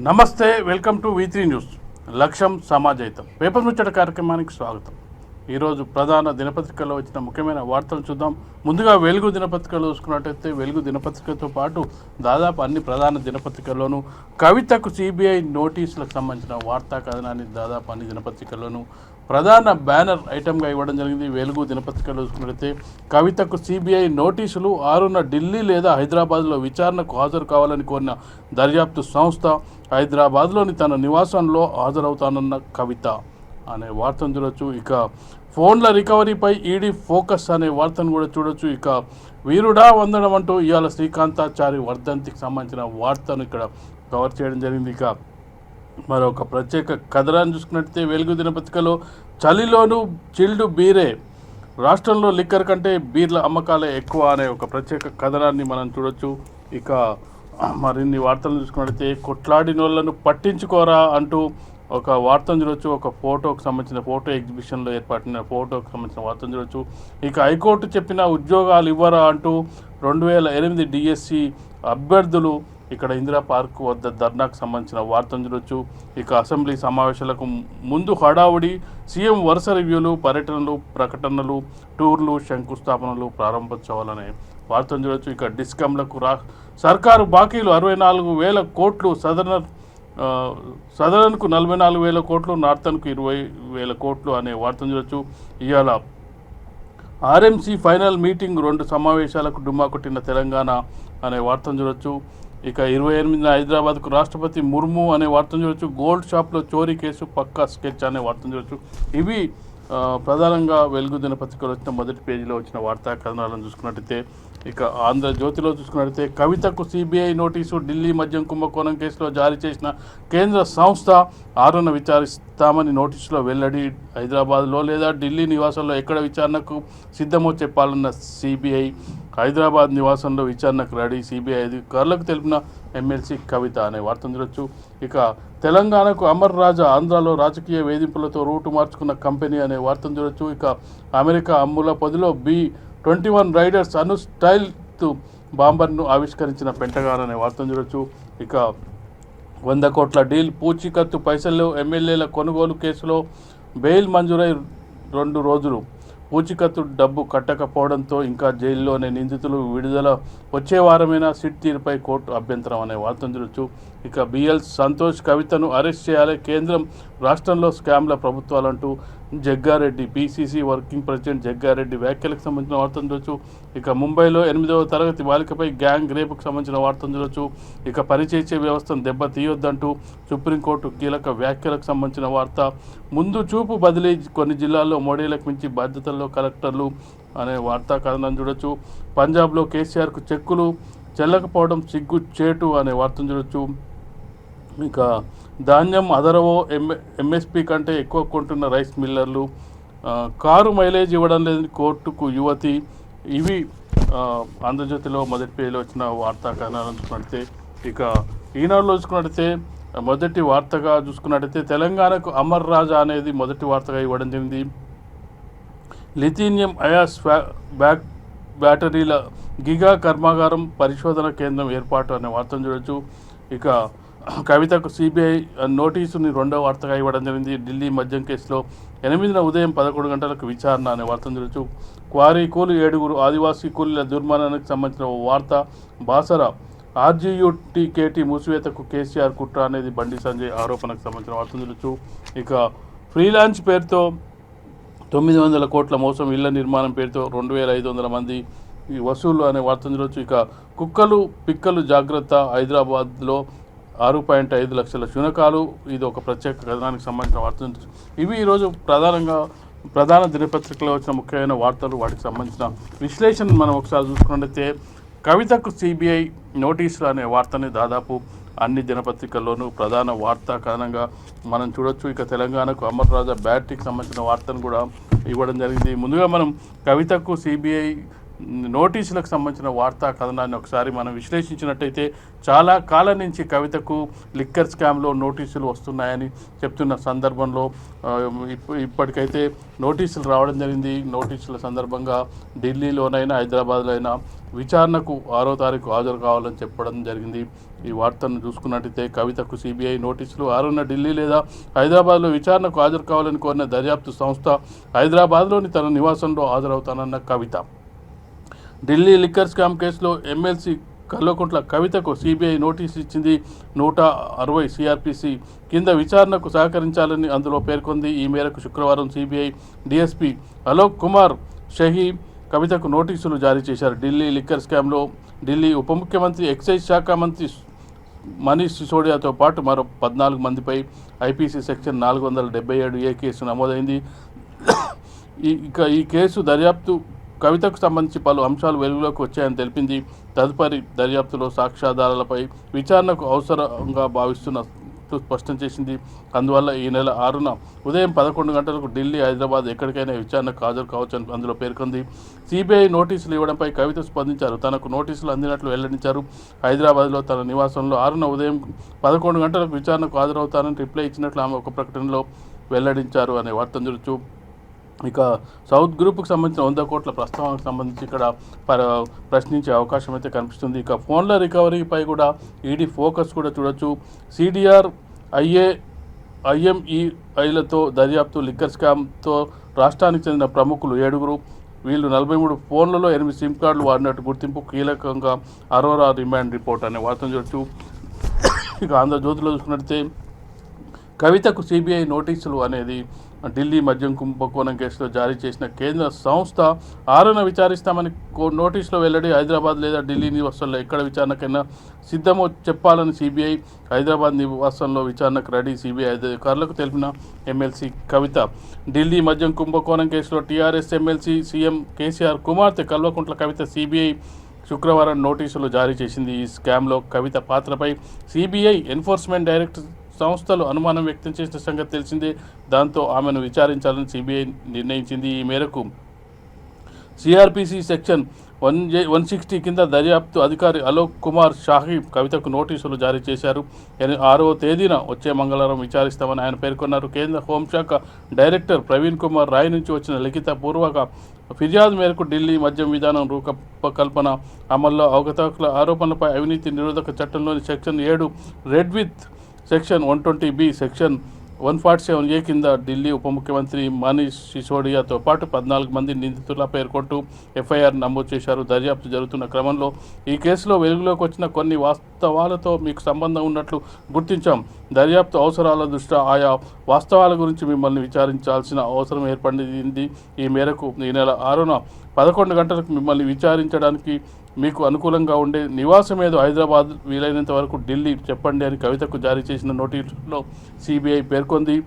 నమస్తే, welcome to V3 news. లక్ష్యం సమాజహితం paper ముచ్చట కార్యక్రమానికి స్వాగతం. ఈరోజు ప్రధాన దినపత్రికల్లో వచ్చిన ముఖ్యమైన వార్తలు చూద్దాం. ముందుగా వెలుగు దినపత్రికలో చూసుకున్నట్టయితే వెలుగు దినపత్రికతో పాటు దాదాపు అన్ని ప్రధాన దినపత్రికల్లోనూ కవితకు సిబిఐ నోటీసులకు సంబంధించిన వార్తా కథనాన్ని దాదాపు అన్ని దినపత్రికల్లోనూ ప్రధాన బ్యానర్ ఐటమ్గా ఇవ్వడం జరిగింది. వెలుగు దినపత్రికలో చూసుకున్నట్లయితే కవితకు సిబిఐ నోటీసులు, 6న ఢిల్లీ లేదా హైదరాబాద్లో విచారణకు హాజరు కావాలని కోరిన దర్యాప్తు సంస్థ, హైదరాబాద్లోని తన నివాసంలో హాజరవుతానన్న కవిత అనే వార్తను చూడొచ్చు. ఇక ఫోన్ల రికవరీపై ఈడీ ఫోకస్ అనే వార్తను కూడా చూడొచ్చు. ఇక వీరుడా వందనం అంటూ ఇవాళ శ్రీకాంతాచారి వర్ధంతికి సంబంధించిన వార్తను ఇక్కడ కవర్ చేయడం జరిగింది. ఇక మరొక ప్రత్యేక కథనాన్ని చూసుకున్నట్లయితే వెలుగు దినపత్రికలో చలిలోనూ చిల్డ్ బీరే, రాష్ట్రంలో లిక్కర్ కంటే బీర్ల అమ్మకాలే ఎక్కువ అనే ఒక ప్రత్యేక కథనాన్ని మనం చూడొచ్చు. ఇక మరిన్ని వార్తలను చూసుకున్నట్లయితే కొట్లాడినోళ్లను పట్టించుకోరా అంటూ ఒక వార్తను చూడొచ్చు. ఒక ఫోటోకి సంబంధించిన ఫోటో ఎగ్జిబిషన్లో ఏర్పడిన ఫోటోకి సంబంధించిన వార్తను చూడొచ్చు. ఇక హైకోర్టు చెప్పిన ఉద్యోగాలు ఇవ్వరా అంటూ 2008 డిఎస్సి అభ్యర్థులు ఇక్కడ ఇందిరా పార్క్ వద్ద ధర్నాకు సంబంధించిన వార్తను చూడొచ్చు. ఇక అసెంబ్లీ సమావేశాలకు ముందు హడావుడి, సీఎం వరుస రివ్యూలు, పర్యటనలు, ప్రకటనలు, టూర్లు, శంకుస్థాపనలు, ప్రారంభోత్సవాలనే వార్తను చూడొచ్చు. ఇక డిస్కమ్లకు సర్కారు బాకీలు 64,000 కోట్లు, సదరన్కు 44,000 కోట్లు, నార్థన్కు 20,000 కోట్లు అనే వార్తను చూడొచ్చు. ఇవాళ ఆర్ఎంసీ ఫైనల్ మీటింగ్, 2 సమావేశాలకు డుమ్మా కొట్టిన తెలంగాణ అనే వార్తను చూడొచ్చు. ఇక 28న హైదరాబాద్కు రాష్ట్రపతి ముర్ము అనే వార్తను చూడొచ్చు. గోల్డ్ షాప్లో చోరీ కేసు పక్కా స్కెచ్ అనే వార్తను చూడొచ్చు. ఇవి ప్రధానంగా వెలుగు దినపత్రికలో వచ్చిన మొదటి పేజీలో వచ్చిన వార్తా కథనాలను చూసుకున్నట్టయితే ఇక ఆంధ్రజ్యోతిలో చూసుకున్నట్టయితే కవితకు సిబిఐ నోటీసు, ఢిల్లీ మద్యం కుంభకోణం కేసులో జారీ చేసిన కేంద్ర సంస్థ 6న విచారిస్తామని నోటీసులో వెల్లడి. హైదరాబాద్లో లేదా ఢిల్లీ నివాసంలో ఎక్కడ విచారణకు సిద్ధమో చెప్పాలన్న సిబిఐ, హైదరాబాద్ నివాసంలో విచారణకు రెడీ, సిబిఐ అధికారులకు తెలిపిన ఎమ్మెల్సీ కవిత అనే వార్తను చూడొచ్చు. ఇక తెలంగాణకు అమర్ రాజా, ఆంధ్రాలో రాజకీయ వేధింపులతో రూటు మార్చుకున్న కంపెనీ అనే వార్తను చూడొచ్చు. ఇక అమెరికా అమ్ముల పొదిలో B-21 రైడర్స్ అను స్టైల్త్ బాంబర్ను ఆవిష్కరించిన పెంటగాన్ అనే వార్తను చూడొచ్చు. ఇక 100 కోట్ల డీల్, పూచీకత్తు పైసల్లో ఎమ్మెల్యేల కొనుగోలు కేసులో బెయిల్ మంజూరై 2 రోజులు, పూచీకత్తు డబ్బు కట్టకపోవడంతో ఇంకా జైల్లోనే నిందితులు విడుదల, వచ్చే వారమైనా సిట్ తీరుపై కోర్టు అభ్యంతరం అనే వార్తను చూడొచ్చు. ఇక బిఎల్ సంతోష్, కవితను అరెస్ట్ చేయాలి, కేంద్రం రాష్ట్రంలో స్కామ్ల ప్రభుత్వాలంటూ Jaggareddy, PCC working president Jaggareddy వ్యాఖ్యలకు సంబంధించిన వార్తను చూడొచ్చు. ఇక ముంబైలో 8వ తరగతి బాలికపై గ్యాంగ్ రేపుకు సంబంధించిన వార్తను చూడొచ్చు. ఇక పనిచేసే వ్యవస్థను దెబ్బతీయొద్దంటూ సుప్రీంకోర్టు కీలక వ్యాఖ్యలకు సంబంధించిన వార్త. ముందు చూపు బదిలీ, కొన్ని జిల్లాల్లో 3 ఏళ్లకు మించి బాధ్యతల్లో కలెక్టర్లు అనే వార్తా కథనం చూడొచ్చు. పంజాబ్లో కేసీఆర్కు చెక్కులు చెల్లకపోవడం సిగ్గు చేటు అనే వార్తను చూడొచ్చు. ఇక ధాన్యం అదరవో, ఎంఎస్పీ కంటే ఎక్కువ కొంటున్న రైస్ మిల్లర్లు, కారు మైలేజ్ ఇవ్వడం లేదని కోర్టుకు యువతి. ఇవి ఆంధ్రజ్యోతిలో మొదటి పేజీలో వచ్చిన వార్తా కథనాలను చూసుకున్నట్టయితే ఇక ఈనాడులో చూసుకున్నట్టయితే మొదటి వార్తగా చూసుకున్నట్టయితే తెలంగాణకు అమర్ రాజా అనేది మొదటి వార్తగా ఇవ్వడం జరిగింది. లిథినియం అయాస్ బ్యాటరీల గిగా కర్మాగారం పరిశోధన కేంద్రం ఏర్పాటు అనే వార్తను చూడొచ్చు. ఇక కవితకు సిబిఐ నోటీసుని 2వ వార్తగా ఇవ్వడం జరిగింది. ఢిల్లీ మద్యం కేసులో 8న ఉదయం 11 గంటలకు విచారణ అనే వార్తను చూడొచ్చు. క్వారీ కూలి 7 ఆదివాసీ కూలీల దుర్మరణానికి సంబంధించిన వార్త. బాసర RGUTKT మూసివేతకు కేసీఆర్ కుట్ర అనేది బండి సంజయ్ ఆరోపణకు సంబంధించిన వార్తను చూడొచ్చు. ఇక ఫ్రీలాన్స్ పేరుతో 900 కోట్ల మోసం, ఇళ్ల నిర్మాణం పేరుతో 2,500 మంది వసూలు అనే వార్తను చూడొచ్చు. ఇక కుక్కలు పిక్కలు జాగ్రత్త, హైదరాబాద్లో 6.5 లక్షల శునకాలు, ఇది ఒక ప్రత్యేక కథనానికి సంబంధించిన వార్తలు. ఇవి ఈరోజు ప్రధాన దినపత్రికలో వచ్చిన ముఖ్యమైన వార్తలు, వాటికి సంబంధించిన విశ్లేషణ మనం ఒకసారి చూసుకున్నట్లయితే కవితకు సిబిఐ నోటీసులు అనే వార్తని దాదాపు అన్ని దినపత్రికల్లోనూ ప్రధాన వార్తా కథనంగా మనం చూడొచ్చు. ఇక తెలంగాణకు అమర్ రాజా బ్యాటరీకి సంబంధించిన వార్తను కూడా ఇవ్వడం జరిగింది. ముందుగా మనం కవితకు సిబిఐ నోటీసులకు సంబంధించిన వార్తా కథనాన్ని ఒకసారి మనం విశ్లేషించినట్టయితే చాలా కాలం నుంచి కవితకు లిక్కర్ స్కామ్లో నోటీసులు వస్తున్నాయని చెప్తున్న సందర్భంలో ఇప్పటికైతే నోటీసులు రావడం జరిగింది. నోటీసుల సందర్భంగా ఢిల్లీలోనైనా హైదరాబాద్లో అయినా విచారణకు 6వ తారీఖు హాజరు కావాలని చెప్పడం జరిగింది. ఈ వార్తను చూసుకున్నట్టయితే కవితకు సిబిఐ నోటీసులు 6న ఢిల్లీ లేదా హైదరాబాద్లో విచారణకు హాజరు కావాలని కోరిన దర్యాప్తు సంస్థ హైదరాబాద్లోని తన నివాసంలో హాజరవుతానన్న కవిత. ఢిల్లీ లిక్కర్ స్కామ్ కేసులో ఎమ్మెల్సీ కల్వకుంట్ల కవితకు సిబిఐ నోటీసు ఇచ్చింది. 160 సిఆర్పిసి కింద విచారణకు సహకరించాలని అందులో పేర్కొంది. ఈ మేరకు శుక్రవారం సిబిఐ డిఎస్పీ అలోక్ కుమార్ షహీ కవితకు నోటీసులు జారీ చేశారు. ఢిల్లీ లిక్కర్ స్కామ్లో ఢిల్లీ ఉప ముఖ్యమంత్రి ఎక్సైజ్ శాఖ మంత్రి మనీష్ సిసోడియాతో పాటు మరో 14 మందిపై ఐపీసీ సెక్షన్ 477A కేసు నమోదైంది. ఈ కేసు దర్యాప్తు కవితకు సంబంధించి పలు అంశాలు వెలుగులోకి వచ్చాయని తెలిపింది. తదుపరి దర్యాప్తులో సాక్ష్యాధారాలపై విచారణకు అవసరంగా భావిస్తున్నట్టు స్పష్టం చేసింది. అందువల్ల ఈ నెల 6న ఉదయం 11 గంటలకు ఢిల్లీ, హైదరాబాద్ ఎక్కడికైనా విచారణకు హాజరు కావచ్చని అందులో పేర్కొంది. సిబిఐ నోటీసులు ఇవ్వడంపై కవిత స్పందించారు. తనకు నోటీసులు అందినట్లు వెల్లడించారు. హైదరాబాద్లో తన నివాసంలో 6న ఉదయం 11 గంటలకు విచారణకు హాజరవుతానని రిప్లై ఇచ్చినట్లు ఆమె ఒక ప్రకటనలో వెల్లడించారు అనే వార్తను చూడొచ్చు. ఇక సౌత్ గ్రూప్కి సంబంధించిన 100 కోట్ల ప్రస్తావనకు సంబంధించి ఇక్కడ ప్రశ్నించే అవకాశం అయితే కనిపిస్తుంది. ఇక ఫోన్ల రికవరీపై కూడా ఈడీ ఫోకస్ కూడా చూడొచ్చు. సిడిఆర్ ఐఎంఈఐలతో దర్యాప్తు లిక్కర్ స్కామ్తో రాష్ట్రానికి చెందిన ప్రముఖులు 7. వీళ్ళు 43 ఫోన్లలో 8 సిమ్ కార్డులు వాడినట్టు గుర్తింపు, కీలకంగా అరోరా రిమాండ్ రిపోర్ట్ అనే వార్తను చూడొచ్చు. ఇక ఆంధ్రజ్యోతిలో చూసుకున్నట్లయితే కవితకు సిబిఐ నోటీసులు అనేది ఢిల్లీ మద్యం కుంభకోణం కేసులో జారీ చేసిన కేంద్ర సంస్థ 6న విచారిస్తామని నోటీసులో వెల్లడి. హైదరాబాద్ లేదా ఢిల్లీ నివాసంలో ఎక్కడ విచారణకైనా సిద్ధమో చెప్పాలని సిబిఐ హైదరాబాద్ నివాసంలో విచారణకు రెడీ. సిబిఐ అధికారులకు తెలిపిన ఎమ్మెల్సీ కవిత. ఢిల్లీ మద్యం కుంభకోణం కేసులో టీఆర్ఎస్ ఎమ్మెల్సీ సీఎం కేసీఆర్ కుమార్తె కల్వకుంట్ల కవిత సిబిఐ శుక్రవారం నోటీసులు జారీ చేసింది. ఈ స్కామ్లో కవిత పాత్రపై సిబిఐ ఎన్ఫోర్స్మెంట్ డైరెక్టర్ సంస్థలు అనుమానం వ్యక్తం చేసిన సంగతి తెలిసిందే. దాంతో ఆమెను విచారించాలని సిబిఐ నిర్ణయించింది. ఈ మేరకు సిఆర్పిసి సెక్షన్ 160 కింద దర్యాప్తు అధికారి అలోక్ కుమార్ షాహీ కవితకు నోటీసులు జారీ చేశారు. 6వ తేదీన వచ్చే మంగళవారం విచారిస్తామని ఆయన పేర్కొన్నారు. కేంద్ర హోంశాఖ డైరెక్టర్ ప్రవీణ్ కుమార్ రాయ్ నుంచి వచ్చిన లిఖిత పూర్వక ఫిర్యాదు మేరకు ఢిల్లీ మద్యం విధానం రూపకల్పన అమల్లో అవకతవకల ఆరోపణలపై అవినీతి నిరోధక చట్టంలోని section 7 red with section 120B, section 147A కింద ఢిల్లీ ఉప ముఖ్యమంత్రి మనీష్ సిసోడియాతో పాటు 14 మంది నిందితుల పేర్కొంటూ ఎఫ్ఐఆర్ నమోదు చేశారు. దర్యాప్తు జరుగుతున్న క్రమంలో ఈ కేసులో వెలుగులోకి వచ్చిన కొన్ని వాస్తవాలతో మీకు సంబంధం ఉన్నట్లు గుర్తించాం. దర్యాప్తు అవసరాల దృష్ట్యా ఆయా వాస్తవాల గురించి మిమ్మల్ని విచారించాల్సిన అవసరం ఏర్పడింది. ఈ మేరకు ఈ నెల 6న 11 గంటలకు మిమ్మల్ని విచారించడానికి మీకు అనుకూలంగా ఉండే నివాసం ఏదో హైదరాబాద్, వీలైనంత వరకు ఢిల్లీ చెప్పండి అని కవితకు జారీ చేసిన నోటీసులో సిబిఐ పేర్కొంది.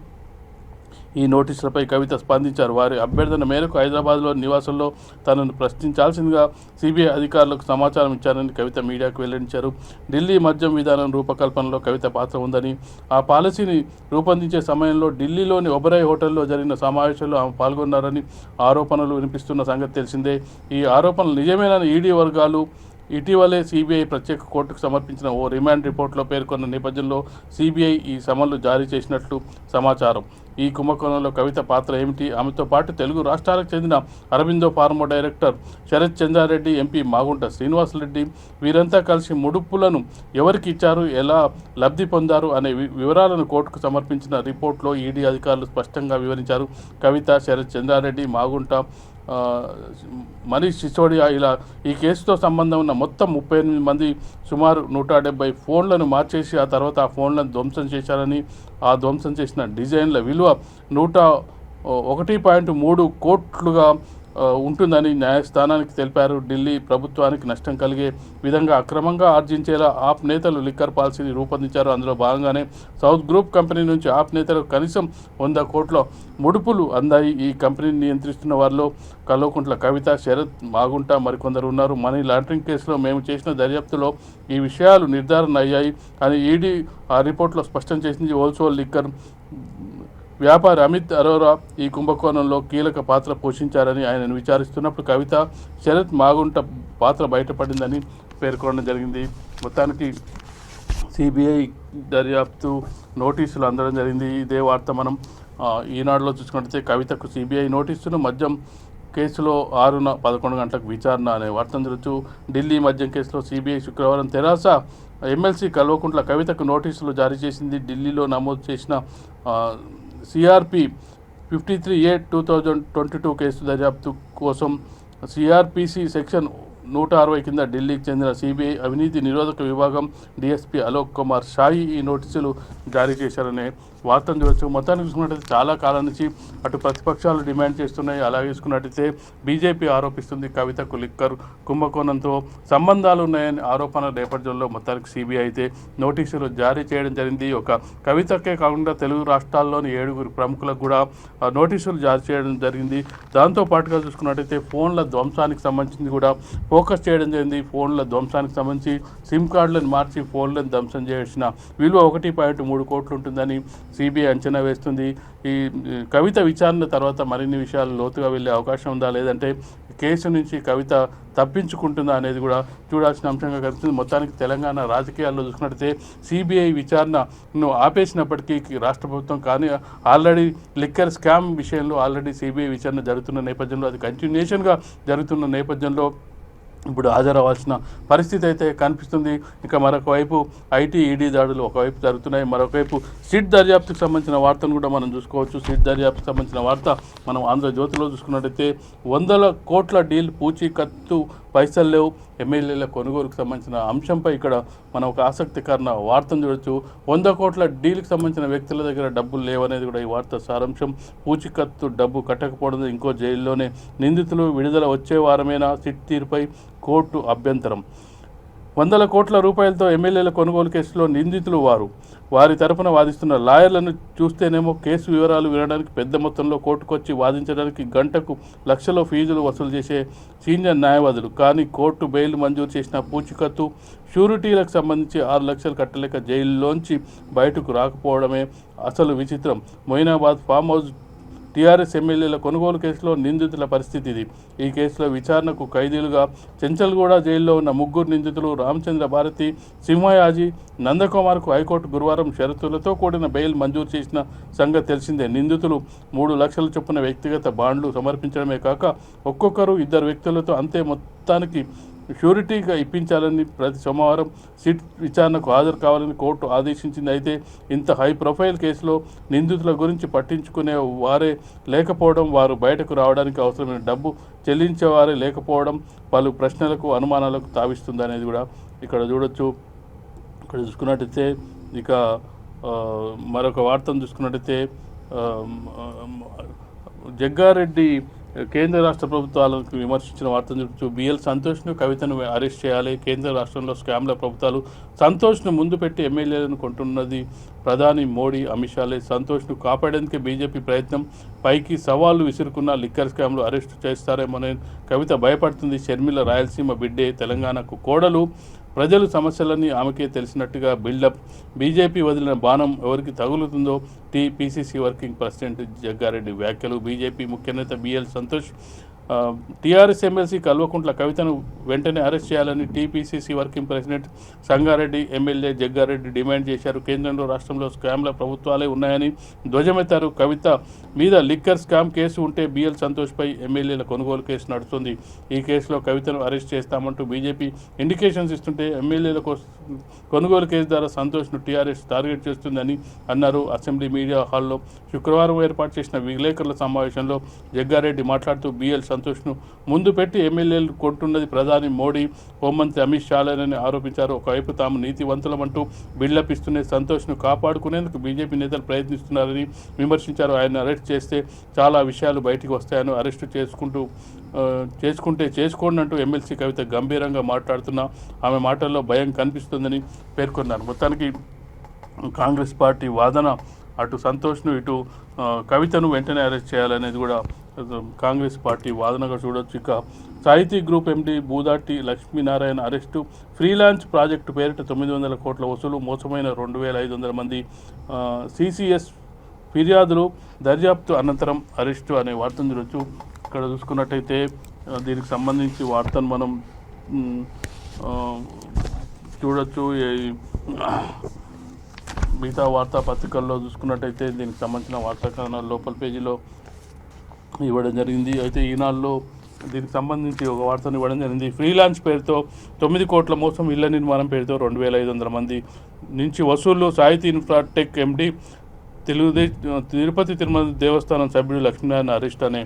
ఈ నోటీసులపై కవిత స్పందించారు. వారి అభ్యర్థన మేరకు హైదరాబాద్లో నివాసంలో తనను ప్రశ్నించాల్సిందిగా సిబిఐ అధికారులకు సమాచారం ఇచ్చారని కవిత మీడియాకు వెల్లడించారు. ఢిల్లీ మద్యం విధానం రూపకల్పనలో కవిత పాత్ర ఉందని, ఆ పాలసీని రూపొందించే సమయంలో ఢిల్లీలోని ఒబరాయ్ హోటల్లో జరిగిన సమావేశంలో ఆమె పాల్గొన్నారని ఆరోపణలు వినిపిస్తున్న సంగతి తెలిసిందే. ఈ ఆరోపణలు నిజమేనని ఈడీ వర్గాలు ఇటీవలే సిబిఐ ప్రత్యేక కోర్టుకు సమర్పించిన ఓ రిమాండ్ రిపోర్టులో పేర్కొన్న నేపథ్యంలో సిబిఐ ఈ సమన్లు జారీ చేసినట్లు సమాచారం. ఈ కుంభకోణంలో కవిత పాత్ర ఏమిటి? ఆమెతో పాటు తెలుగు రాష్ట్రాలకు చెందిన Aurobindo pharma director Sarath Chandra Reddy, MP Magunta Srinivasa Reddy వీరంతా కలిసి ముడుపులను ఎవరికి ఇచ్చారు, ఎలా లబ్ధి పొందారు అనే వివరాలను కోర్టుకు సమర్పించిన రిపోర్టులో ఈడీ అధికారులు స్పష్టంగా వివరించారు. కవిత, శరత్ చంద్రారెడ్డి, మాగుంట, మనీష్ సిసోడియా ఇలా ఈ కేసుతో సంబంధం ఉన్న మొత్తం 38 మంది సుమారు 170 ఫోన్లను మార్చేసి ఆ తర్వాత ఆ ఫోన్లను ధ్వంసం చేశారని, ఆ ధ్వంసం చేసిన డిజైన్ల విలువ 101.3 కోట్లుగా ఉంటుందని న్యాయస్థానానికి తెలిపారు. ఢిల్లీ ప్రభుత్వానికి నష్టం కలిగే విధంగా అక్రమంగా ఆర్జించేలా ఆప్ నేతలు లిక్కర్ పాలసీని రూపొందించారు. అందులో భాగంగానే సౌత్ గ్రూప్ కంపెనీ నుంచి ఆప్ నేతలకు కనీసం 100 కోట్ల ముడుపులు అందాయి. ఈ కంపెనీని నియంత్రిస్తున్న వారిలో కల్వకుంట్ల కవిత, శరత్, మాగుంట మరికొందరు ఉన్నారు. మనీ లాండరింగ్ కేసులో మేము చేసిన దర్యాప్తులో ఈ విషయాలు నిర్ధారణ అయ్యాయి అని ఈడీ ఆ రిపోర్ట్లో స్పష్టం చేసింది. హోల్సేల్ లిక్కర్ వ్యాపారి అమిత్ అరోరా ఈ కుంభకోణంలో కీలక పాత్ర పోషించారని ఆయనను విచారిస్తున్నప్పుడు కవిత, శరత్ మాగుంట పాత్ర బయటపడిందని పేర్కొనడం జరిగింది. మొత్తానికి సిబిఐ దర్యాప్తు నోటీసులు అందడం జరిగింది. ఇదే వార్త మనం ఈనాడులో చూసుకున్నట్లయితే కవితకు సిబిఐ నోటీసులు, మద్యం కేసులో 6-11 గంటలకు విచారణ అనే వార్తను చూడొచ్చు. ఢిల్లీ మద్యం కేసులో సిబిఐ శుక్రవారం తెరాస ఎమ్మెల్సీ కల్వకుంట్ల కవితకు నోటీసులు జారీ చేసింది. ఢిల్లీలో నమోదు చేసిన సిఆర్పి 53A/2022 కేసు దర్యాప్తు కోసం సిఆర్పిసి సెక్షన్ 160 కింద ఢిల్లీకి చెందిన సిబిఐ అవినీతి నిరోధక విభాగం డిఎస్పీ అలోక్ కుమార్ షాయి ఈ నోటీసులు జారీ చేశారనే వార్తను చూడవచ్చు. మొత్తానికి చూసుకున్నట్టయితే చాలా కాలం నుంచి అటు ప్రతిపక్షాలు డిమాండ్ చేస్తున్నాయి. అలాగే చూసుకున్నట్టయితే బీజేపీ ఆరోపిస్తుంది కవితకు లిక్కర్ కుంభకోణంతో సంబంధాలు ఉన్నాయని ఆరోపణల నేపథ్యంలో మొత్తానికి సిబిఐ అయితే నోటీసులు జారీ చేయడం జరిగింది. ఒక కవితకే కాకుండా తెలుగు రాష్ట్రాల్లోని 7 ప్రముఖులకు కూడా నోటీసులు జారీ చేయడం జరిగింది. దాంతోపాటుగా చూసుకున్నట్టయితే ఫోన్ల ధ్వంసానికి సంబంధించింది కూడా ఫోకస్ చేయడం జరిగింది. ఫోన్ల ధ్వంసానికి సంబంధించి సిమ్ కార్డులను మార్చి ఫోన్లను ధ్వంసం చేసిన విలువ 1.3 కోట్లు ఉంటుందని సిబిఐ అంచనా వేస్తుంది. ఈ కవిత విచారణ తర్వాత మరిన్ని విషయాలు లోతుగా వెళ్ళే అవకాశం ఉందా, లేదంటే కేసు నుంచి కవిత తప్పించుకుంటుందా అనేది కూడా చూడాల్సిన అంశంగా కనిపిస్తుంది. మొత్తానికి తెలంగాణ రాజకీయాల్లో చూసుకున్నట్టయితే సిబిఐ విచారణను ఆపేసినప్పటికీ రాష్ట్ర ప్రభుత్వం కానీ ఆల్రెడీ లిక్కర్ స్కామ్ విషయంలో ఆల్రెడీ సిబిఐ విచారణ జరుగుతున్న నేపథ్యంలో, అది కంటిన్యూషన్గా జరుగుతున్న నేపథ్యంలో ఇప్పుడు హాజరవ్వాల్సిన పరిస్థితి అయితే కనిపిస్తుంది. ఇక మరొక వైపు ఐటీ ఈడీ దాడులు ఒకవైపు జరుగుతున్నాయి. మరొకవైపు సిట్ దర్యాప్తుకు సంబంధించిన వార్తను కూడా మనం చూసుకోవచ్చు. సిట్ దర్యాప్తుకు సంబంధించిన వార్త మనం ఆంధ్రజ్యోతిలో చూసుకున్నట్టయితే 100 కోట్ల డీల్ పూచీకత్తు పైసలు లేవు, ఎమ్మెల్యేల కొనుగోలుకు సంబంధించిన అంశంపై ఇక్కడ మనం ఒక ఆసక్తికరమైన వార్తను చూడొచ్చు. 100 కోట్ల డీల్కి సంబంధించిన వ్యక్తుల దగ్గర డబ్బులు లేవనేది కూడా ఈ వార్త సారాంశం. పూచీకత్తు డబ్బు కట్టకపోవడం ఇంకో జైల్లోనే నిందితులు విడుదల వచ్చే వారమేనా, సిట్ తీరుపై కోర్టు అభ్యంతరం. 100 కోట్ల రూపాయలతో ఎమ్మెల్యేల కొనుగోలు కేసులో నిందితులు వారి తరపున వాదిస్తున్న లాయర్లను చూస్తేనేమో కేసు వివరాలు వినడానికి పెద్ద మొత్తంలో కోర్టుకొచ్చి వాదించడానికి గంటకు లక్షల ఫీజులు వసూలు చేసే సీనియర్ న్యాయవాదులు. కానీ కోర్టు బెయిల్ మంజూరు చేసిన పూచీకత్తు షూరిటీలకు సంబంధించి 6 లక్షలు కట్టలేక జైల్లోంచి బయటకు రాకపోవడమే అసలు విచిత్రం. మొయినాబాద్ ఫామ్ హౌస్ టీఆర్ఎస్ ఎమ్మెల్యేల కొనుగోలు కేసులో నిందితుల పరిస్థితి ఇది. ఈ కేసులో విచారణకు ఖైదీలుగా చెంచల్గూడ జైల్లో ఉన్న 3 నిందితులు రామచంద్ర భారతి, సింహయాజీ, నందకుమార్కు హైకోర్టు గురువారం షరతులతో కూడిన బెయిల్ మంజూరు చేసిన సంగతి తెలిసిందే. నిందితులు 3 లక్షల చొప్పున వ్యక్తిగత బాండ్లు సమర్పించడమే కాక ఒక్కొక్కరు 2 వ్యక్తులతో అంతే మొత్తానికి షూరిటీగా ఇప్పించాలని ప్రతి సోమవారం సిట్ విచారణకు హాజరు కావాలని కోర్టు ఆదేశించింది. అయితే ఇంత హై ప్రొఫైల్ కేసులో నిందితుల గురించి పట్టించుకునే వారే లేకపోవడం, వారు బయటకు రావడానికి అవసరమైన డబ్బు చెల్లించేవారే లేకపోవడం పలు ప్రశ్నలకు అనుమానాలకు తావిస్తుంది అనేది కూడా ఇక్కడ చూడొచ్చు. ఇక్కడ చూసుకున్నట్టయితే ఇక మరొక వార్తను చూసుకున్నట్టయితే జగ్గారెడ్డి కేంద్ర రాష్ట్ర ప్రభుత్వాలకు విమర్శించిన వార్తను చూడొచ్చు. బిఎల్ సంతోష్ను, కవితను అరెస్ట్ చేయాలి. కేంద్ర రాష్ట్రంలో స్కామ్ల ప్రభుత్వాలు సంతోష్ను ముందు పెట్టి ఎమ్మెల్యేలను కొంటున్నది ప్రధాని మోడీ, అమిత్ షాలే. సంతోష్ను కాపాడేందుకే బీజేపీ ప్రయత్నం. పైకి సవాళ్లు విసురుకున్న లిక్కర్ స్కామ్లు అరెస్టు చేస్తారేమోనని కవిత భయపడుతుంది. షర్మిల రాయలసీమ బిడ్డే, తెలంగాణకు కోడలు, ప్రజలు సమస్యలన్నీ ఆమెకే తెలిసినట్టుగా బిల్డప్. బీజేపీ వదిలిన బాణం ఎవరికి తగులుతుందో టీపీసీసీ వర్కింగ్ ప్రెసిడెంట్ జగ్గారెడ్డి వ్యాఖ్యలు. బీజేపీ ముఖ్య నేత BL Santosh TRS MLC Kalvakuntla కవితను వెంటనే అరెస్ట్ చేయాలని TPCC working president Sangareddy MLA Jagga Reddy demand చేశారు. కేంద్రంలో రాష్ట్రంలో స్కామ్ల ప్రభుత్వాలే ఉన్నాయని ధ్వజమెత్తారు. కవిత మీద లిక్కర్ స్కామ్ కేసు ఉంటే బిఎల్ సంతోష్పై ఎమ్మెల్యేల కొనుగోలు కేసు నడుస్తుంది. ఈ కేసులో కవితను అరెస్ట్ చేస్తామంటూ బీజేపీ ఇండికేషన్స్ ఇస్తుంటే ఎమ్మెల్యేల కొనుగోలు కేసు ద్వారా సంతోష్ను టీఆర్ఎస్ టార్గెట్ చేస్తుందని అన్నారు. అసెంబ్లీ మీడియా హాల్లో శుక్రవారం ఏర్పాటు చేసిన విలేకరుల సమావేశంలో జగ్గారెడ్డి మాట్లాడుతూ బిఎల్ సంతోష్ను ముందు పెట్టి ఎమ్మెల్యేలు కొంటున్నది ప్రధాని మోడీ, హోంమంత్రి అమిత్ షాలేనని ఆరోపించారు. ఒకవైపు తాము నీతివంతులమంటూ బిల్డప్ ఇస్తూనే సంతోష్ను కాపాడుకునేందుకు బీజేపీ నేతలు ప్రయత్నిస్తున్నారని విమర్శించారు. ఆయన అరెస్ట్ చేస్తే చాలా విషయాలు బయటికి వస్తాయని, అరెస్టు చేసుకుంటే చేసుకోండి అంటూ ఎమ్మెల్సీ కవిత గంభీరంగా మాట్లాడుతున్నా ఆమె మాటల్లో భయం కనిపిస్తుందని పేర్కొన్నారు. మొత్తానికి కాంగ్రెస్ పార్టీ వాదన అటు సంతోష్ను ఇటు కవితను వెంటనే అరెస్ట్ చేయాలనేది కూడా కాంగ్రెస్ పార్టీ వాదనగా చూడొచ్చు. ఇక సాహితీ group MD Boodati Lakshminarayana arrest. Freelance project పేరిట 900 కోట్ల వసూలు, మోసమైన 2500 మంది. సిసిఎస్ ఫిర్యాదులు దర్యాప్తు అనంతరం అరెస్టు అనే వార్తను చూడొచ్చు. ఇక్కడ చూసుకున్నట్టయితే దీనికి సంబంధించి వార్తను మనం చూడొచ్చు. మిగతా వార్తాపత్రికల్లో చూసుకున్నట్టయితే దీనికి సంబంధించిన వార్తా కథనాలు లోపల పేజీలో ఇవ్వడం జరిగింది. అయితే ఈనాడులో దీనికి సంబంధించి ఒక వార్తను ఇవ్వడం జరిగింది. ఫ్రీలాన్స్ పేరుతో 9 కోట్ల మోసం, ఇళ్ల నిర్మాణం పేరుతో 2500 మంది నుంచి వసూళ్లు. సాహితీ ఇన్ఫ్రాటెక్ ఎండి తిరుపతి తిరుమల దేవస్థానం సభ్యుడు లక్ష్మీనారాయణ అరెస్ట్ అనే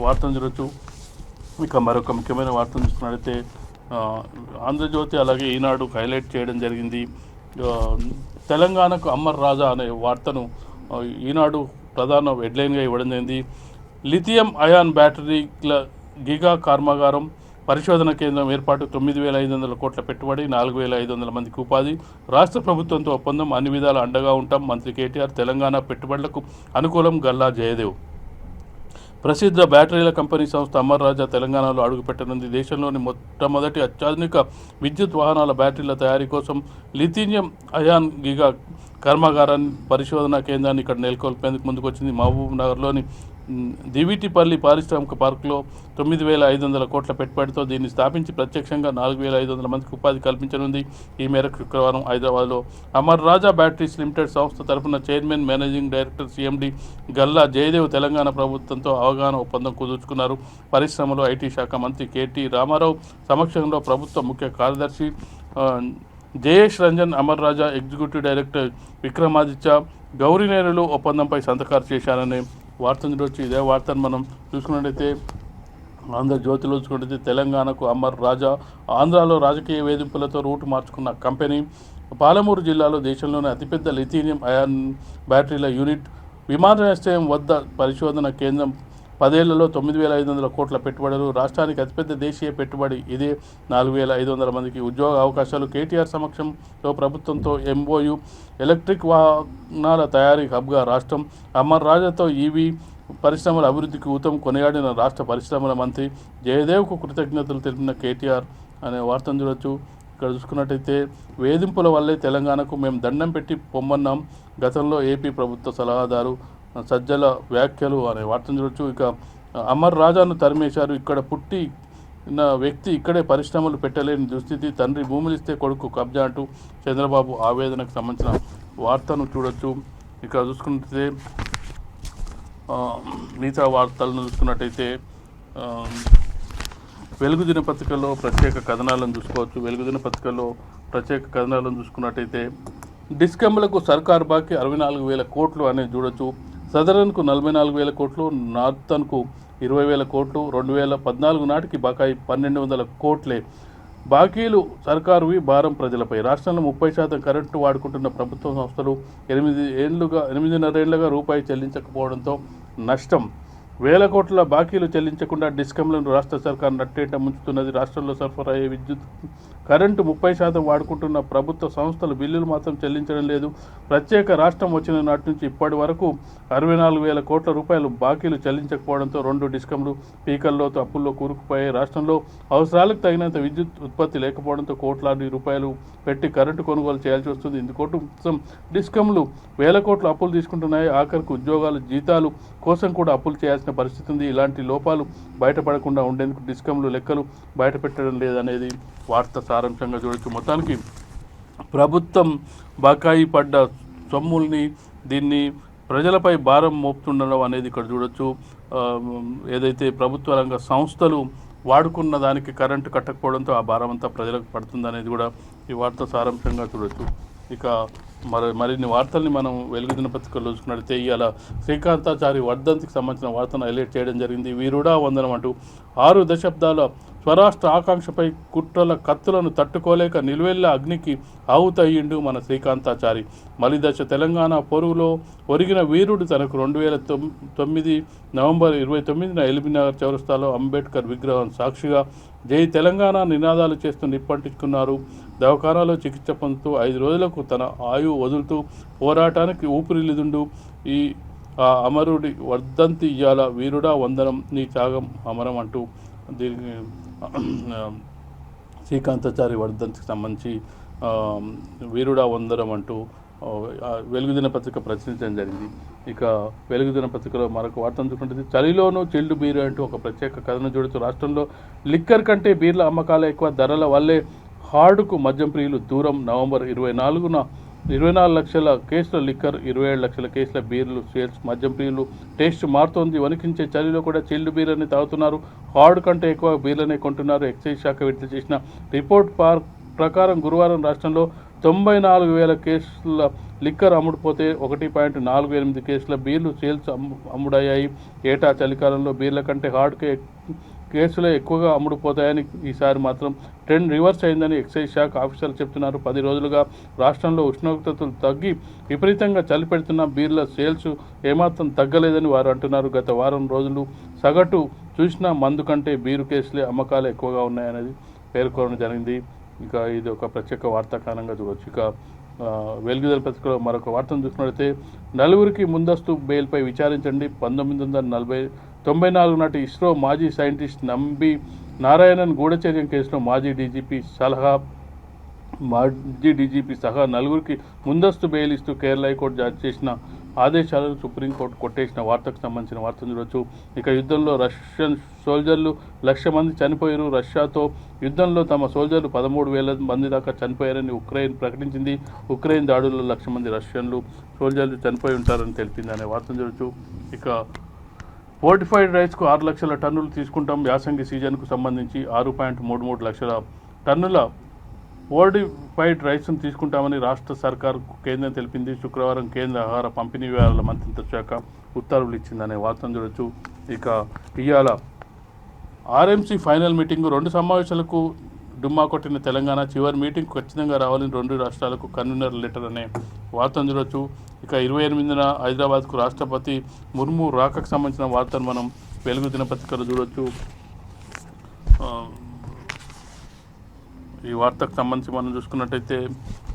వార్తను చూడొచ్చు. ఇక మరొక ముఖ్యమైన వార్తను చూసుకున్నట్లయితే ఆంధ్రజ్యోతి అలాగే ఈనాడు హైలైట్ చేయడం జరిగింది. తెలంగాణకు అమర్ రాజా అనే వార్తను ఈనాడు ప్రధాన హెడ్లైన్గా ఇవ్వడం జరిగింది. లిథియం అయాన్ బ్యాటరీల గిగా కర్మాగారం పరిశోధన కేంద్రం ఏర్పాటు, 9,500 కోట్ల పెట్టుబడి, 4,500 మందికి ఉపాధి. రాష్ట్ర ప్రభుత్వంతో ఒప్పందం, అన్ని విధాల అండగా ఉంటాం మంత్రి కేటీఆర్. తెలంగాణ పెట్టుబడులకు అనుకూలం గల్లా జయదేవ్. ప్రసిద్ధ బ్యాటరీల కంపెనీ సంస్థ అమర్ రాజా తెలంగాణలో అడుగుపెట్టనుంది. దేశంలోని మొట్టమొదటి అత్యాధునిక విద్యుత్ వాహనాల బ్యాటరీల తయారీ కోసం లిథియం అయాన్ గిగా కర్మాగారాన్ని పరిశోధనా కేంద్రాన్ని ఇక్కడ నెలకొల్పేందుకు ముందుకొచ్చింది. మహబూబ్ నగర్లోని దివిటిపల్లి పారిశ్రామిక పార్కులో 9,500 కోట్ల పెట్టుబడితో దీన్ని స్థాపించి ప్రత్యక్షంగా 4,500 మందికి ఉపాధి కల్పించనుంది. ఈ మేరకు శుక్రవారం హైదరాబాద్లో అమర్ రాజా బ్యాటరీస్ లిమిటెడ్ సంస్థ తరఫున chairman, managing director CMD Galla Jayadev Telangana ప్రభుత్వంతో అవగాహన ఒప్పందం కుదుర్చుకున్నారు. పరిశ్రమలో ఐటీ శాఖ మంత్రి కేటీ రామారావు సమక్షంలో ప్రభుత్వ ముఖ్య కార్యదర్శి జయేష్ రంజన్, అమర్ రాజా ఎగ్జిక్యూటివ్ డైరెక్టర్ విక్రమాదిత్య గౌరీనేరులు ఒప్పందంపై సంతకాలు చేశారనే వార్తను చూడొచ్చు. ఇదే వార్తను మనం చూసుకున్నట్టయితే ఆంధ్రజ్యోతిలో చూసుకున్నట్టయితే తెలంగాణకు అమర్ రాజా, ఆంధ్రాలో రాజకీయ వేధింపులతో రూటు మార్చుకున్న కంపెనీ. పాలమూరు జిల్లాలో దేశంలోనే అతిపెద్ద లిథియం అయాన్ బ్యాటరీల యూనిట్. విమానాశ్రయం వద్ద పరిశోధన కేంద్రం. 10 ఏళ్లలో 9,500 కోట్ల పెట్టుబడులు. రాష్ట్రానికి అతిపెద్ద దేశీయ పెట్టుబడి ఇదే. 4,500 మందికి ఉద్యోగ అవకాశాలు. కేటీఆర్ సమక్షంలో ప్రభుత్వంతో ఎంఓయు. ఎలక్ట్రిక్ వాహనాల తయారీ హబ్గా రాష్ట్రం. అమర్ రాజాతో ఈవీ పరిశ్రమల అభివృద్ధికి ఊతం కొనియాడిన రాష్ట్ర పరిశ్రమల మంత్రి జయదేవ్కు కృతజ్ఞతలు తెలిపిన కేటీఆర్ అనే వార్తను చూడొచ్చు. ఇక్కడ చూసుకున్నట్టయితే వేధింపుల వల్లే తెలంగాణకు మేము దండం పెట్టి పొమ్మన్నాం, గతంలో ఏపీ ప్రభుత్వ సలహాదారు సజ్జల వ్యాఖ్యలు అనే వార్తను చూడొచ్చు. ఇక అమర్ రాజాను తరిమేశారు, ఇక్కడ పుట్టిన వ్యక్తి ఇక్కడే పరిశ్రమలు పెట్టలేని దుస్థితి, తండ్రి భూములిస్తే కొడుకు కబ్జా అంటూ చంద్రబాబు ఆవేదనకు సంబంధించిన వార్తను చూడొచ్చు. ఇక చూసుకున్నట్టయితే మిగతా వార్తలను చూసుకున్నట్టయితే వెలుగు దినపత్రికల్లో ప్రత్యేక కథనాలను చూసుకోవచ్చు. వెలుగు దినపత్రికల్లో ప్రత్యేక కథనాలను చూసుకున్నట్టయితే డిస్కమ్లకు సర్కారు బాకీ 64,000 కోట్లు అనేది చూడొచ్చు. సదరన్కు 44,000 కోట్లు, నార్థన్కు 20,000 కోట్లు. 2014 నాటికి బకాయి 1,200 కోట్లే. బాకీలు సర్కారువి, భారం ప్రజలపై. రాష్ట్రంలో 30% కరెంటు వాడుకుంటున్న ప్రభుత్వ సంస్థలు 8.5 ఏళ్లుగా రూపాయి చెల్లించకపోవడంతో నష్టం. 1,000 కోట్ల బాకీలు చెల్లించకుండా డిస్కంలను రాష్ట్ర సర్కారు నట్టేట ముంచుతున్నది. రాష్ట్రంలో సరఫరా అయ్యే విద్యుత్, కరెంటు 30% వాడుకుంటున్న ప్రభుత్వ సంస్థలు బిల్లులు మాత్రం చెల్లించడం లేదు. ప్రత్యేక రాష్ట్రం వచ్చిన నాటి నుంచి ఇప్పటి వరకు 64,000 కోట్ల రూపాయలు బాకీలు చెల్లించకపోవడంతో 2 డిస్కంలు పీకల్లోతో అప్పుల్లో కూరుకుపోయాయి. రాష్ట్రంలో అవసరాలకు తగినంత విద్యుత్ ఉత్పత్తి లేకపోవడంతో కోట్లాది రూపాయలు పెట్టి కరెంటు కొనుగోలు చేయాల్సి వస్తుంది. ఇందుకోసం డిస్కంలు 1,000 కోట్ల అప్పులు తీసుకుంటున్నాయి. ఆఖరికి ఉద్యోగాలు, జీతాలు కోసం కూడా అప్పులు చేయాల్సిన పరిస్థితి ఉంది. ఇలాంటి లోపాలు బయటపడకుండా ఉండేందుకు డిస్కంలు లెక్కలు బయటపెట్టడం లేదనేది వార్త సారాంశంగా చూడొచ్చు. మొత్తానికి ప్రభుత్వం బకాయి పడ్డ సొమ్ముల్ని దీన్ని ప్రజలపై భారం మోపుతుండడం అనేది ఇక్కడ చూడొచ్చు. ఏదైతే ప్రభుత్వ రంగ సంస్థలు వాడుకున్న దానికి కరెంటు కట్టకపోవడంతో ఆ భారం అంతా ప్రజలకు పడుతుందనేది కూడా ఈ వార్త సారాంశంగా చూడొచ్చు. ఇక మరిన్ని వార్తల్ని మనం వెలుగు దినపత్రికల్లో చూసుకున్నట్లయితే ఇవాళ శ్రీకాంతాచారి వర్ధంతికి సంబంధించిన వార్తను హైలైట్ చేయడం జరిగింది. వీరుడా వందనం అంటూ 6 దశాబ్దాల స్వరాష్ట్ర ఆకాంక్షపై కుట్రల కత్తులను తట్టుకోలేక నిలువెల్ల అగ్నికి ఆహుతయ్యిండు మన శ్రీకాంతాచారి. మలిదశ తెలంగాణ పొరుగులో ఒరిగిన వీరుడు తనకు 2009 నవంబర్ 29న ఎల్బీనగర్ చౌరస్తాలో అంబేద్కర్ విగ్రహం సాక్షిగా జై తెలంగాణ నినాదాలు చేస్తూ నిప్పంటించుకున్నారు. దవాఖానాలో చికిత్స పొందుతూ 5 రోజులకు తన ఆయువు వదులుతూ పోరాటానికి ఊపిరిలిదుండు ఈ అమరుడి వర్ధంతి ఇయ్యాల. వీరుడా వందనం, నీ త్యాగం అమరం అంటూ దీనికి శ్రీకాంతాచారి వర్ధంతికి సంబంధించి వీరుడా వందనం అంటూ వెలుగు దినపత్రిక ప్రచురించడం జరిగింది. ఇక వెలుగు దినపత్రికలో మరొక వార్త అందుకుంటుంది. చలిలోనూ చిల్డ్ బీర్ అంటూ ఒక ప్రత్యేక కథనం చూడుతూ రాష్ట్రంలో లిక్కర్ కంటే బీర్ల అమ్మకాలు ఎక్కువ, ధరల వల్లే హార్డుకు మద్యం ప్రియులు దూరం. నవంబర్ 24న 24 లక్షల కేసుల లిక్కర్, 27 లక్షల కేసుల బీర్లు సేల్స్. మద్యం ప్రియులు టేస్ట్ మారుతోంది. వణికించే చలిలో కూడా చిల్డ్ బీర్లని తాగుతున్నారు. హార్డ్ కంటే ఎక్కువ బీర్లనే కొంటున్నారు. ఎక్సైజ్ శాఖ విడుదల చేసిన రిపోర్ట్ ప్రకారం గురువారం రాష్ట్రంలో 94,000 కేసుల లిక్కర్ అమ్ముడుపోతే 1.48 కేసుల బీర్లు సేల్స్ అమ్ముడయ్యాయి. ఏటా చలికాలంలో బీర్ల కంటే హార్డ్ కేసులే ఎక్కువగా అమ్ముడుపోతాయని ఈసారి మాత్రం ట్రెండ్ రివర్స్ అయిందని ఎక్సైజ్ శాఖ ఆఫీసర్లు చెప్తున్నారు. 10 రోజులుగా రాష్ట్రంలో ఉష్ణోగ్రతలు తగ్గి విపరీతంగా చలి పెడుతున్న బీర్ల సేల్స్ ఏమాత్రం తగ్గలేదని వారు అంటున్నారు. గత వారం రోజులు సగటు చూసిన మందు కంటే బీరు కేసులే అమ్మకాలు ఎక్కువగా ఉన్నాయనేది పేర్కొనడం జరిగింది. ఇక ఇది ఒక ప్రత్యేక వార్తాకారణంగా చూడవచ్చు. ఇక వెలుగు దినపత్రికలో మరొక వార్తను చూసినట్లయితే నలుగురికి ముందస్తు బెయిల్పై విచారించండి. 1994 నాటి ఇస్రో మాజీ సైంటిస్ట్ నంబి నారాయణన్ గూఢచర్యం కేసులో మాజీ డీజీపీ సహా నలుగురికి ముందస్తు బెయిల్ ఇస్తూ కేరళ హైకోర్టు జారీ చేసిన ఆదేశాలను సుప్రీంకోర్టు కొట్టేసిన వార్తకు సంబంధించిన వార్తను చూడవచ్చు. ఇక యుద్ధంలో రష్యన్ సోల్జర్లు 1,00,000 మంది చనిపోయారు. రష్యాతో యుద్ధంలో తమ సోల్జర్లు 13,000 మంది దాకా చనిపోయారని ఉక్రెయిన్ ప్రకటించింది. ఉక్రెయిన్ దాడుల్లో 1,00,000 మంది రష్యన్లు సోల్జర్లు చనిపోయి ఉంటారని తెలిపింది అనే వార్తను చూడవచ్చు. ఇక ఫోర్టిఫైడ్ రైస్కు 6 లక్షల టన్నులు తీసుకుంటాం. యాసంగి సీజన్కు సంబంధించి 6.33 లక్షల టన్నుల ఫోర్టిఫైడ్ రైస్ను తీసుకుంటామని రాష్ట్ర సర్కార్కు కేంద్రం తెలిపింది. శుక్రవారం కేంద్ర ఆహార పంపిణీ వ్యవహారాల మంత్రిత్వ శాఖ ఉత్తర్వులు ఇచ్చిందనే వార్తను చూడవచ్చు. ఇక ఇవాళ ఆర్ఎంసీ ఫైనల్ మీటింగ్ 2 సమావేశాలకు డుమ్మా కొట్టిన తెలంగాణ. చివరి మీటింగ్ ఖచ్చితంగా రావాలని 2 రాష్ట్రాలకు కన్వీనర్ లెటర్ అనే వార్తను చూడవచ్చు. ఇక 28న హైదరాబాద్కు రాష్ట్రపతి ముర్ము రాకకు సంబంధించిన వార్తను మనం వెలుగు దినపత్రికలో చూడవచ్చు. ఈ వార్తకు సంబంధించి మనం చూసుకున్నట్టయితే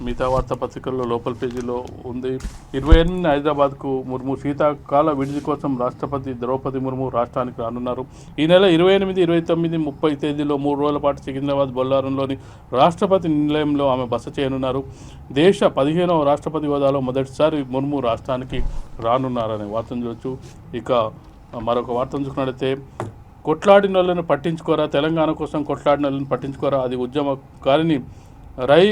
మిగతా వార్తాపత్రికల్లో లోపల పేజీలో ఉంది. 28న హైదరాబాద్కు ముర్ము శీతాకాల విడిది కోసం రాష్ట్రపతి ద్రౌపది ముర్ము రాష్ట్రానికి రానున్నారు. ఈ నెల 28, 29, 30 తేదీలో 3 రోజుల పాటు సికింద్రాబాద్ బొల్లారంలోని రాష్ట్రపతి నిలయంలో ఆమె బస చేయనున్నారు. దేశ 15వ రాష్ట్రపతి హోదాలో మొదటిసారి ముర్ము రాష్ట్రానికి రానున్నారనే వార్తను చూడవచ్చు. ఇక మరొక వార్తను చూసుకున్నట్లయితే కొట్లాడిన వాళ్ళను పట్టించుకోరా, తెలంగాణ కోసం కొట్లాడిన వాళ్ళని పట్టించుకోరా, అది ఉద్యమకారిని రై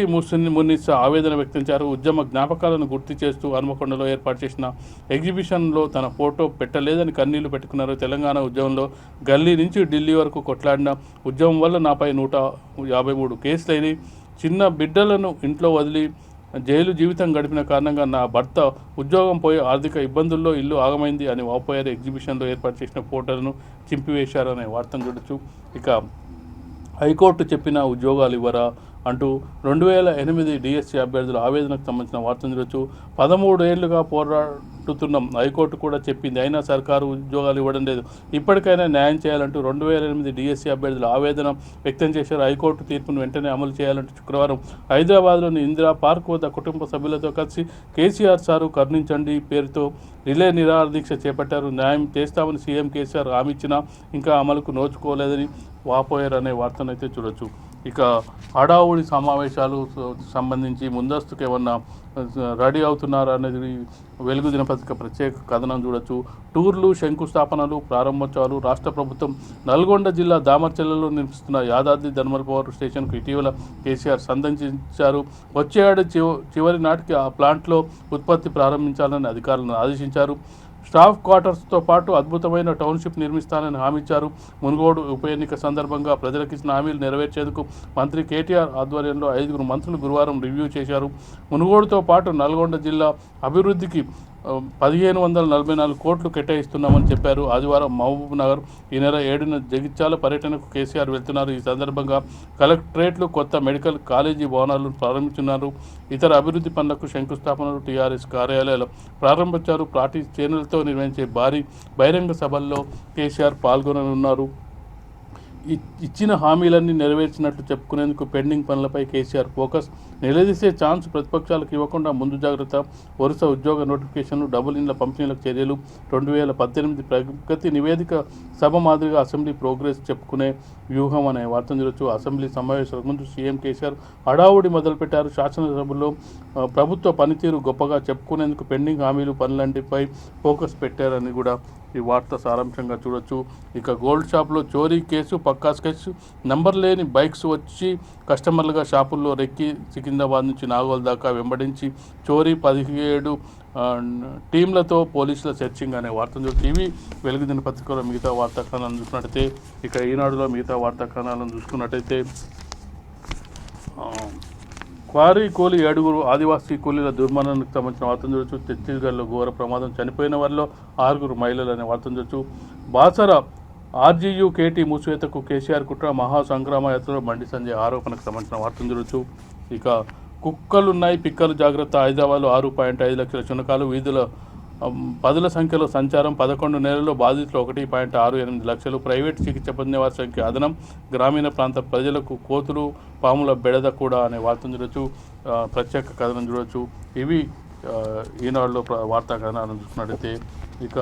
మున్నిసా ఆవేదన వ్యక్తించారు. ఉద్యమ జ్ఞాపకాలను గుర్తు చేస్తూ హనుమకొండలో ఏర్పాటు చేసిన ఎగ్జిబిషన్లో తన ఫోటో పెట్టలేదని కన్నీళ్లు పెట్టుకున్నారు. తెలంగాణ ఉద్యమంలో గల్లీ నుంచి ఢిల్లీ వరకు కొట్లాడిన ఉద్యమం వల్ల నాపై 153 కేసులైనవి. చిన్న బిడ్డలను ఇంట్లో వదిలి జైలు జీవితం గడిపిన కారణంగా నా భర్త ఉద్యోగం పోయి ఆర్థిక ఇబ్బందుల్లో ఇల్లు ఆగమైంది అని వాపోయారు. ఎగ్జిబిషన్లో ఏర్పాటు చేసిన ఫోటోలను చింపివేశారనే వార్తను చూడొచ్చు. ఇక హైకోర్టు చెప్పిన ఉద్యోగాలు ఇవ్వరా అంటూ 2008 డిఎస్సీ అభ్యర్థుల ఆవేదనకు సంబంధించిన వార్తను చూడొచ్చు. 13 ఏళ్లుగా పోరాడుతున్నాం, హైకోర్టు కూడా చెప్పింది, అయినా సర్కారు ఉద్యోగాలు ఇవ్వడం లేదు, ఇప్పటికైనా న్యాయం చేయాలంటూ 2008 డిఎస్సీ అభ్యర్థుల ఆవేదన వ్యక్తం చేశారు. హైకోర్టు తీర్పును వెంటనే అమలు చేయాలంటూ శుక్రవారం హైదరాబాద్లోని ఇందిరా పార్క్ వద్ద కుటుంబ సభ్యులతో కలిసి కేసీఆర్ సారు కరుణించండి పేరుతో రిలే నిరాహార దీక్ష చేపట్టారు. న్యాయం చేస్తామని సీఎం కేసీఆర్ హామీ ఇచ్చినా ఇంకా అమలుకు నోచుకోలేదని వాపోయారు అనే వార్తను అయితే చూడొచ్చు. ఇక హడావుడి సమావేశాలు సంబంధించి ముందస్తుకు ఏమన్నా రెడీ అవుతున్నారా అనేది వెలుగు దినపత్రిక ప్రత్యేక కథనం చూడొచ్చు. టూర్లు, శంకుస్థాపనలు, ప్రారంభోత్సవాలు. రాష్ట్ర ప్రభుత్వం నల్గొండ జిల్లా దామర్చెల్లలో నిర్మిస్తున్న యాదాద్రి థర్మల్ పవర్ స్టేషన్కు ఇటీవల కేసీఆర్ సందర్శించారు. వచ్చే ఏడాది చివరి నాటికి ఆ ప్లాంట్లో ఉత్పత్తి ప్రారంభించాలని అధికారులను ఆదేశించారు. స్టాఫ్ క్వార్టర్స్తో పాటు అద్భుతమైన టౌన్షిప్ నిర్మిస్తానని హామీ ఇచ్చారు. మునుగోడు ఉప ఎన్నిక సందర్భంగా ప్రజలకు ఇచ్చిన హామీలు నెరవేర్చేందుకు మంత్రి కేటీఆర్ ఆధ్వర్యంలో 5 మంత్రులు గురువారం రివ్యూ చేశారు. మునుగోడుతో పాటు నల్గొండ జిల్లా అభివృద్ధికి 1,544 కోట్లు కేటాయిస్తున్నామని చెప్పారు. ఆదివారం మహబూబ్ నగర్, ఈ నెల 7న జగిత్యాల పర్యటనకు కేసీఆర్ వెళ్తున్నారు. ఈ సందర్భంగా కలెక్టరేట్లు, కొత్త మెడికల్ కాలేజీ భవనాలను ప్రారంభించున్నారు. ఇతర అభివృద్ధి పనులకు శంకుస్థాపనలు, టీఆర్ఎస్ కార్యాలయాలు ప్రారంభించారు. పార్టీ శ్రేణులతో నిర్వహించే భారీ బహిరంగ సభల్లో కేసీఆర్ పాల్గొననున్నారు. ఇచ్చిన హామీలన్నీ నెరవేర్చినట్లు చెప్పుకునేందుకు పెండింగ్ పనులపై కేసీఆర్ ఫోకస్. నిలదీసే ఛాన్స్ ప్రతిపక్షాలకు ఇవ్వకుండా ముందు జాగ్రత్త. వరుస ఉద్యోగ నోటిఫికేషన్లు, డబుల్ ఇండ్ల పంపిణీలకు చర్యలు. 2018 ప్రగతి నివేదిక సభ మాదిరిగా అసెంబ్లీ ప్రోగ్రెస్ చెప్పుకునే వ్యూహం అనే వార్తను చూడొచ్చు. అసెంబ్లీ సమావేశాలకు ముందు సీఎం కేసీఆర్ హడావుడి మొదలుపెట్టారు. శాసనసభలో ప్రభుత్వ పనితీరు గొప్పగా చెప్పుకునేందుకు పెండింగ్ హామీలు, పనులంటిపై ఫోకస్ పెట్టారని కూడా ఈ వార్త సారాంశంగా చూడొచ్చు. ఇక గోల్డ్ షాప్లో చోరీ కేసు, పక్కా స్కెచ్. నంబర్ లేని బైక్స్ వచ్చి కస్టమర్లుగా షాపుల్లో రెక్కి సికింద్రాబాద్ నుంచి నాగోల్ దాకా వెంబడించి చోరీ. 17 టీంలతో పోలీసుల సెర్చింగ్ అనే వార్తను చూసి ఇవి వెలుగు దినపత్రికలో మిగతా వార్తా కథనాలను చూసుకున్నట్టయితే, ఇక ఈనాడులో మిగతా వార్తా కథనాలను చూసుకున్నట్టయితే, క్వారీ కూలీ 7 ఆదివాసీ కూలీల దుర్మరణానికి సంబంధించిన వార్తను చూడొచ్చు. ఛత్తీస్గఢ్లో ఘోర ప్రమాదం, చనిపోయిన వారిలో 6 మహిళలు అనే వార్తను చూడొచ్చు. బాసర ఆర్జీయూ కేటీ మూసివేతకు కేసీఆర్ కుట్ర, మహాసంగ్రామ యాత్రలో బండి సంజయ్ ఆరోపణకు సంబంధించిన వార్తను చూడొచ్చు. ఇక కుక్కలున్నాయి పిక్కలు జాగ్రత్త, హైదరాబాద్లో 6.5 లక్షల శునకాలు, వీధుల 10ల సంఖ్యలో సంచారం, 11 నెలల్లో బాధితులు 1.68 లక్షలు, ప్రైవేటు చికిత్స పొందిన వారి సంఖ్య అదనం, గ్రామీణ ప్రాంత ప్రజలకు కోతులు పాముల బెడద కూడా అనే వార్తను చూడొచ్చు. ప్రత్యేక కథనం చూడొచ్చు. ఇవి ఈనాడులో వార్తా కథనాలను చూసుకున్నట్టయితే, ఇక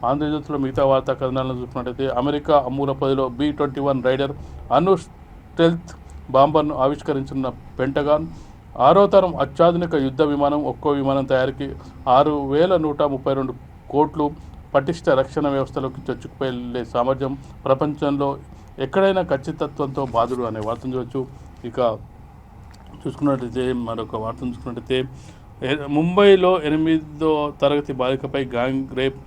ఆంధ్రజ్యోతిలో మిగతా వార్తా కథనాలను చూసుకున్నట్టయితే, అమెరికా అమూల పదిలో B-21 రైడర్ అను స్టెల్త్ బాంబర్ను ఆవిష్కరించిన పెంటగాన్. 6వ తరం అత్యాధునిక యుద్ధ విమానం, ఒక్కో విమానం తయారీకి 6,132 కోట్లు, పటిష్ట రక్షణ వ్యవస్థలోకి చొచ్చుకుపోయే సామర్థ్యం, ప్రపంచంలో ఎక్కడైనా ఖచ్చితత్వంతో బాధుడు అనే వార్తను చూడవచ్చు. ఇక చూసుకున్నట్టయితే మరొక వార్తను చూసుకున్నట్టయితే, ముంబైలో 8వ తరగతి బాలికపై గ్యాంగ్ రేప్.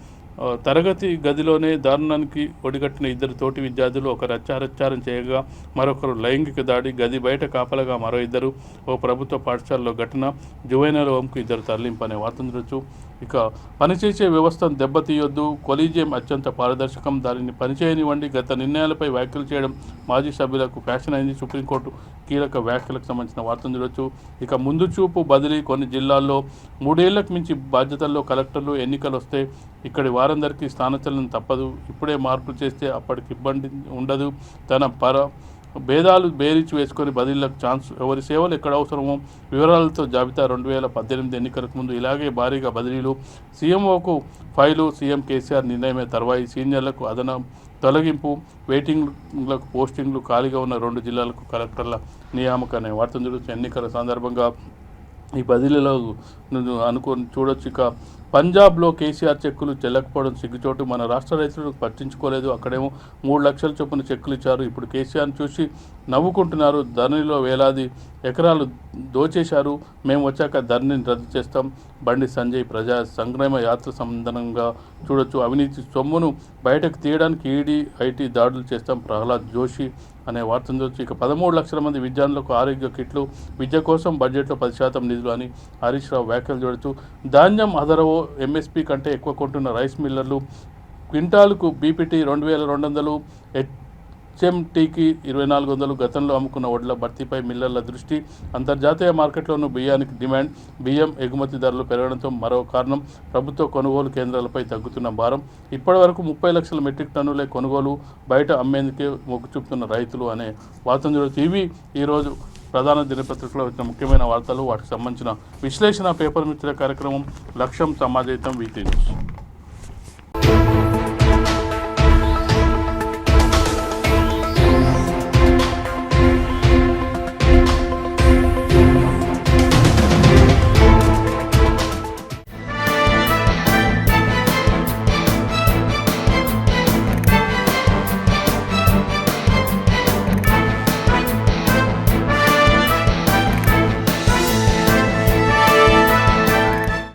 తరగతి గదిలోనే దారుణానికి ఒడిగట్టిన 2 తోటి విద్యార్థులు, ఒకరు అత్యాచారం చేయగా మరొకరు లైంగిక దాడి, గది బయట కాపలగా మరో 2. ఓ ప్రభుత్వ పాఠశాలలో ఘటన, జువైనల్ హోంకు 2 తరలింపు అనే వార్తను చూడొచ్చు. ఇక పనిచేసే వ్యవస్థను దెబ్బతీయొద్దు, కొలీజియం అత్యంత పారదర్శకం, దానిని పనిచేయనివ్వండి. గత నిర్ణయాలపై వ్యాఖ్యలు చేయడం మాజీ సభ్యులకు ఫ్యాషన్ అయింది. సుప్రీంకోర్టు కీలక వ్యాఖ్యలకు సంబంధించిన వార్తను చూడొచ్చు. ఇక ముందు చూపు బదిలీ, కొన్ని జిల్లాల్లో 3 ఏళ్లకు మించి బాధ్యతల్లో కలెక్టర్లు ఎన్నికలు వస్తే ఇక్కడి వారందరికీ స్థానచలనం తప్పదు. ఇప్పుడే మార్పులు చేస్తే అప్పటికి ఇబ్బంది ఉండదు. తన భేదాలు బేరీచి వేసుకొని బదిలీలకు ఛాన్స్, ఎవరి సేవలు ఎక్కడ అవసరమో వివరాలతో జాబితా. 2018 ఎన్నికలకు ముందు ఇలాగే భారీగా బదిలీలు, సీఎంఓకు ఫైలు, సీఎం కేసీఆర్ నిర్ణయమే తర్వాయి, సీనియర్లకు అదనం తొలగింపు, వెయిటింగ్లకు పోస్టింగ్లు, ఖాళీగా ఉన్న 2 జిల్లాలకు కలెక్టర్ల నియామక అనే వార్తను చూడొచ్చు. ఎన్నికల సందర్భంగా ఈ బదిలీలో అనుకొని చూడొచ్చు. ఇక పంజాబ్లో కేసీఆర్ చెక్కులు చెల్లకపోవడం సిగ్గుచోటు, మన రాష్ట్ర రైతులకు పట్టించుకోలేదు, అక్కడేమో 3 లక్షల చొప్పున చెక్కులు ఇచ్చారు. ఇప్పుడు కేసీఆర్ని చూసి నవ్వుకుంటున్నారు. ధరణిలో వేలాది ఎకరాలు దోచేశారు, మేము వచ్చాక ధరణిని రద్దు చేస్తాం. బండి సంజయ్ ప్రజా సంగ్రామ యాత్ర సంబంధంగా చూడొచ్చు. అవినీతి సొమ్మును బయటకు తీయడానికి ఈడీ, ఐటీ దాడులు చేస్తాం, ప్రహ్లాద్ జోషి అనే వార్తను చూడొచ్చు. ఇక 13 లక్షల మంది విద్యార్థులకు ఆరోగ్య కిట్లు, విద్య కోసం బడ్జెట్లో 10% నిధులు అని హరీష్ రావు వ్యాఖ్యలు చూడొచ్చు. ధాన్యం అదరవో, ఎంఎస్పీ కంటే ఎక్కువ కొంటున్న రైస్ మిల్లర్లు, క్వింటాల్కు బీపీటీ 2,200, హెచ్ఎంటీకి 2,400. గతంలో అమ్ముకున్న వడ్ల భర్తీపై మిల్లర్ల దృష్టి. అంతర్జాతీయ మార్కెట్లోనూ బియ్యానికి డిమాండ్, బియ్యం ఎగుమతి ధరలు పెరగడంతో మరో కారణం. ప్రభుత్వ కొనుగోలు కేంద్రాలపై తగ్గుతున్న భారం. ఇప్పటివరకు 30 లక్షల మెట్రిక్ టన్నులే కొనుగోలు, బయట అమ్మేందుకే మొగ్గు చూపుతున్న రైతులు అనే వార్తను చూడవచ్చు. ఇవి ఈరోజు ప్రధాన దినపత్రికలో వచ్చిన ముఖ్యమైన వార్తలు, వాటికి సంబంధించిన విశ్లేషణ పేపర్ మిత్ర కార్యక్రమం. లక్ష్యం సమాజహితం, వీటి న్యూస్.